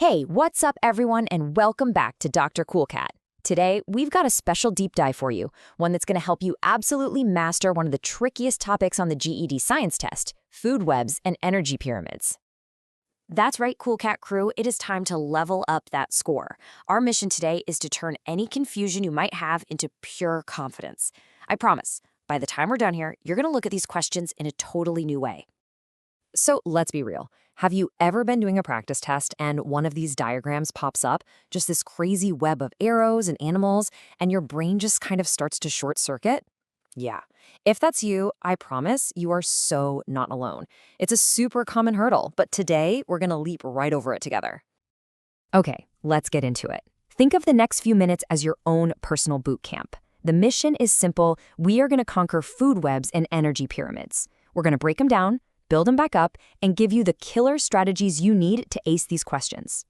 Hey, what's up everyone and welcome back to Dr. Cool Cat. Today, we've got a special deep dive for you, one that's going to help you absolutely master one of the trickiest topics on the GED Science test, food webs and energy pyramids. That's right, Cool Cat crew, it is time to level up that score. Our mission today is to turn any confusion you might have into pure confidence. I promise, by the time we're done here, you're going to look at these questions in a totally new way. So let's be real. Have you ever been doing a practice test and one of these diagrams pops up, just this crazy web of arrows and animals, and your brain just kind of starts to short circuit? Yeah. If that's you, I promise you are so not alone. It's a super common hurdle, but today we're going to leap right over it together. Okay, let's get into it. Think of the next few minutes as your own personal boot camp. The mission is simple. We are going to conquer food webs and energy pyramids. We're going to break them down, build them back up, and give you the killer strategies you need to ace these questions.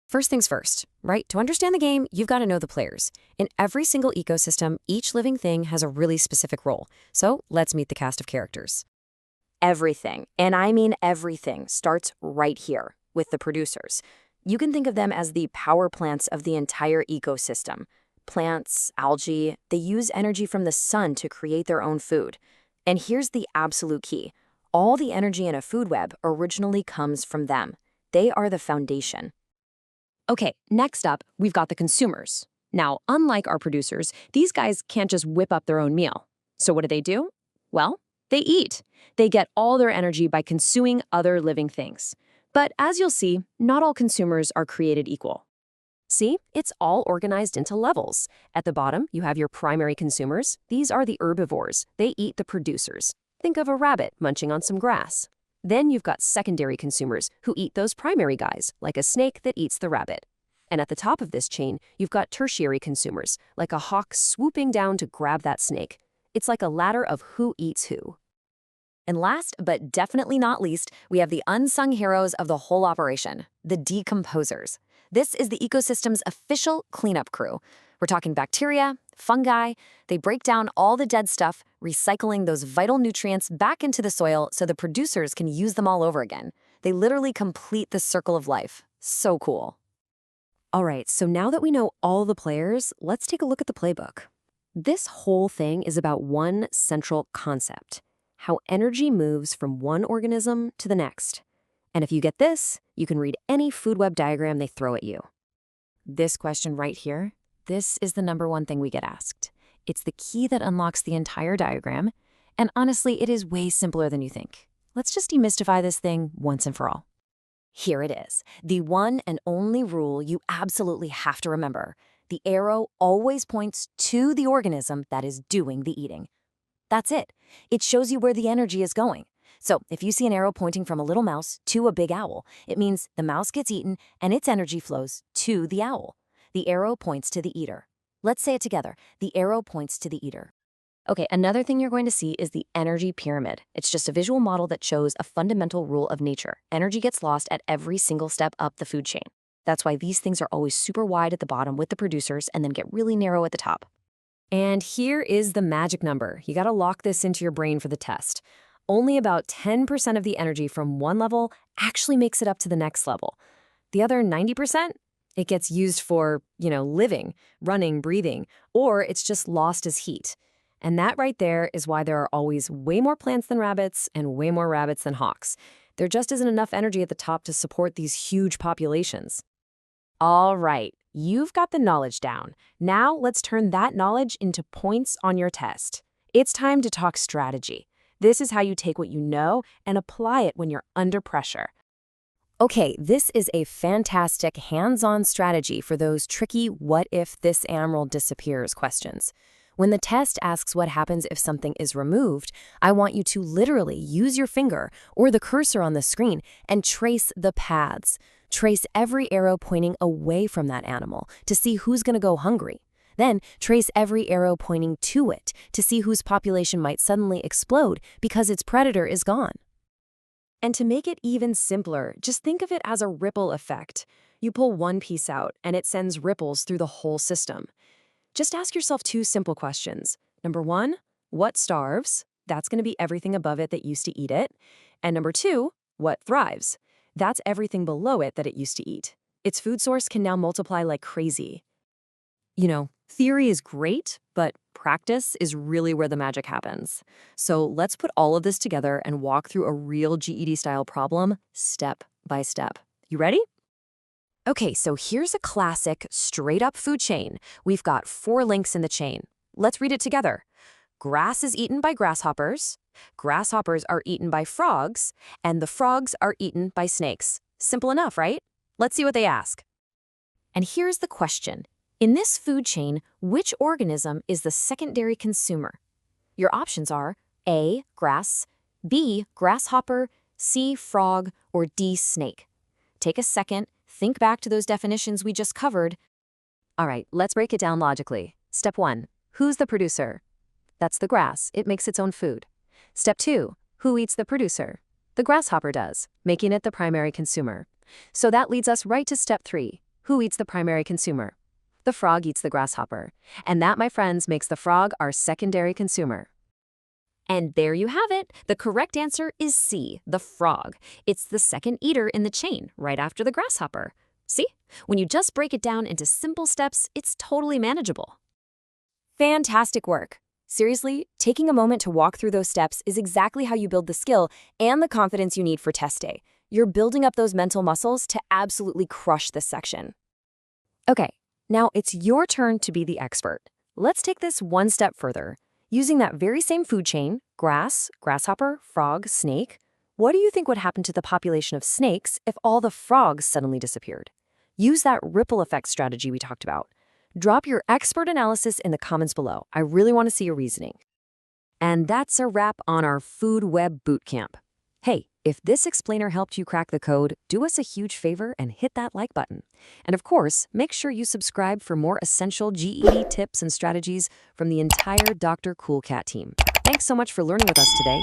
First things first, right? To understand the game, you've got to know the players. In every single ecosystem, each living thing has a really specific role. So let's meet the cast of characters. Everything, and I mean everything, starts right here with the producers. You can think of them as the power plants of the entire ecosystem. Plants, algae, they use energy from the sun to create their own food. And here's the absolute key. All the energy in a food web originally comes from them. They are the foundation. Okay, next up, we've got the consumers. Now, unlike our producers, these guys can't just whip up their own meal. So what do? Well, they eat. They get all their energy by consuming other living things. But as you'll see, not all consumers are created equal. See, it's all organized into levels. At the bottom, you have your primary consumers. These are the herbivores. They eat the producers. Think of a rabbit munching on some grass. Then you've got secondary consumers who eat those primary guys, like a snake that eats the rabbit. And at the top of this chain, you've got tertiary consumers, like a hawk swooping down to grab that snake. It's like a ladder of who eats who. And last, but definitely not least, we have the unsung heroes of the whole operation, the decomposers. This is the ecosystem's official cleanup crew. We're talking bacteria, fungi. They break down all the dead stuff, recycling those vital nutrients back into the soil so the producers can use them all over again. They literally complete the circle of life. So cool. All right, so now that we know all the players, let's take a look at the playbook. This whole thing is about one central concept: how energy moves from one organism to the next. And if you get this, you can read any food web diagram they throw at you. This question right here, this is the number one thing we get asked. It's the key that unlocks the entire diagram, and honestly, it is way simpler than you think. Let's just demystify this thing once and for all. Here it is, the one and only rule you absolutely have to remember. The arrow always points to the organism that is doing the eating. That's it. It shows you where the energy is going. So if you see an arrow pointing from a little mouse to a big owl, it means the mouse gets eaten and its energy flows to the owl. The arrow points to the eater. Let's say it together. The arrow points to the eater. Okay, another thing you're going to see is the energy pyramid. It's just a visual model that shows a fundamental rule of nature. Energy gets lost at every single step up the food chain. That's why these things are always super wide at the bottom with the producers and then get really narrow at the top. And here is the magic number. You got to lock this into your brain for the test. Only about 10% of the energy from one level actually makes it up to the next level. The other 90%? It gets used for, living, running, breathing, or it's just lost as heat. And that right there is why there are always way more plants than rabbits and way more rabbits than hawks. There just isn't enough energy at the top to support these huge populations. All right, you've got the knowledge down. Now let's turn that knowledge into points on your test. It's time to talk strategy. This is how you take what you know and apply it when you're under pressure. Okay, this is a fantastic hands-on strategy for those tricky what if this animal disappears questions. When the test asks what happens if something is removed, I want you to literally use your finger or the cursor on the screen and trace the paths. Trace every arrow pointing away from that animal to see who's going to go hungry. Then trace every arrow pointing to it to see whose population might suddenly explode because its predator is gone. And to make it even simpler, just think of it as a ripple effect. You pull one piece out and it sends ripples through the whole system. Just ask yourself two simple questions. Number one, what starves? That's going to be everything above it that used to eat it. And number two, what thrives? That's everything below it that it used to eat. its food source can now multiply like crazy. Theory is great, but practice is really where the magic happens. So let's put all of this together and walk through a real GED-style problem step by step. You ready? Okay, so here's a classic straight-up food chain. We've got 4 links in the chain. Let's read it together. Grass is eaten by grasshoppers are eaten by frogs, and the frogs are eaten by snakes. Simple enough, right? Let's see what they ask. And here's the question. In this food chain, which organism is the secondary consumer? Your options are A, grass, B, grasshopper, C, frog, or D, snake. Take a second, think back to those definitions we just covered. All right, let's break it down logically. Step 1, who's the producer? That's the grass, it makes its own food. Step 2, who eats the producer? The grasshopper does, making it the primary consumer. So that leads us right to step 3, who eats the primary consumer? The frog eats the grasshopper. And that, my friends, makes the frog our secondary consumer. And there you have it. The correct answer is C, the frog. It's the second eater in the chain, right after the grasshopper. See? When you just break it down into simple steps, it's totally manageable. Fantastic work. Seriously, taking a moment to walk through those steps is exactly how you build the skill and the confidence you need for test day. You're building up those mental muscles to absolutely crush this section. Okay, now it's your turn to be the expert. Let's take this one step further. Using that very same food chain, grass, grasshopper, frog, snake, what do you think would happen to the population of snakes if all the frogs suddenly disappeared? Use that ripple effect strategy we talked about. Drop your expert analysis in the comments below. I really want to see your reasoning. And that's a wrap on our Food Web Bootcamp. Hey, if this explainer helped you crack the code, do us a huge favor and hit that like button. And of course, make sure you subscribe for more essential GED tips and strategies from the entire Dr. Cool Cat team. Thanks so much for learning with us today.